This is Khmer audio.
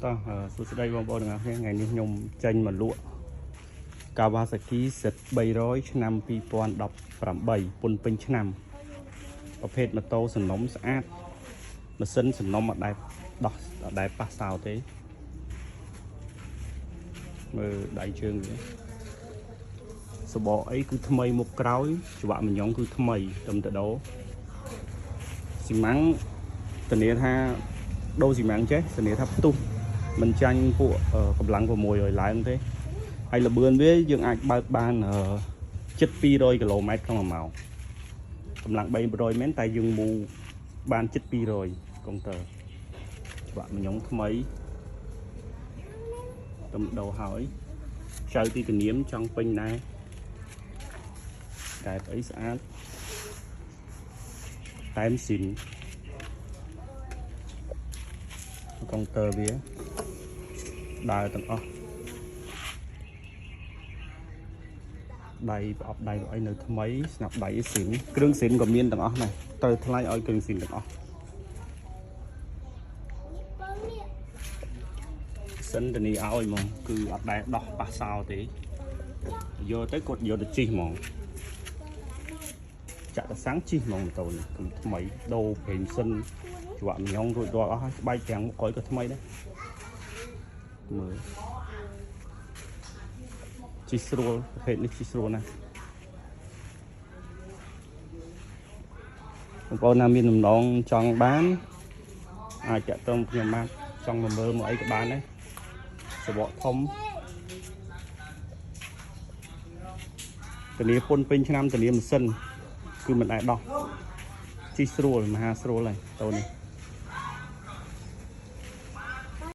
តោះសួស្តីបងប្អូនទាំងអស់គ្នាថ្ងៃនេះខ្ញុំចេញមកលក់ Kawasaki Z300 ឆ្នាំ 2018 ពុនពេញឆ្នាំប្រភេទម៉ូតូសំណុំស្អាតម៉ាស៊ីនសំណុំអត់ដែលប៉ះសោទេមើលដៃជើងវាសបកអីគឺថ្មីមុខក្រោយច្បាប់មញងគឺថ្មីត្រឹមតែដោស៊ីម៉ាំងធានាថាដូរស៊ីម៉ាំងចេះធានាថាផ្ទុះមិនចាញ់ពួកកម្លាំង6ឲ្យឡើងទេហើយល្បឿនវាយើងអាចបើកបានជិត200គីឡូម៉ែត្រក្នុង1ម៉ោងកម្លាំង300មែនតែយើងមូបានជិត200កុងទ័រច្បាប់មញងថ្មីទំដោហើយចៅទីធានាមចង់ពេញដែរកែបអីស្អាតតែមស៊ីនកុងទ័រវាដើរទាំងអស់ដៃប្រអប់ដៃអីនៅថ្មីស្នាប់ដៃស៊ីនគ្រឿងស៊ីនក៏មានទាំងអស់ដែរត្រូវថ្លៃឲ្យគ្រឿងស៊ីនទាំងអស់សិនតនីឲ្យហ្មងគឺអត់ដែលដោះប៉ះសោទេយកទៅគាត់យកទៅជីកហ្មងចាក់តសាំងជីកហ្មងម៉ូតូនេះគឺថ្មីដូរប្រេងសិនច្បាក់ញងរួចរាល់អស់ហើយស្បែកទាំងក្រោយក៏ថ្មីដែរមើលជីស្រួលប្រភេទនេះជីស្រួលណាស់បងប្អូនណាមានដំណងចង់បានអាចចាក់តងខ្ញុំបានចង់មកមើលមកអីក៏បានដែរសបកធំធានាពុនពេញឆ្នាំធានាម៉ាស៊ីនគឺមិនអាចដោះជីស្រួលមហាស្រួលហើយតោះនេះ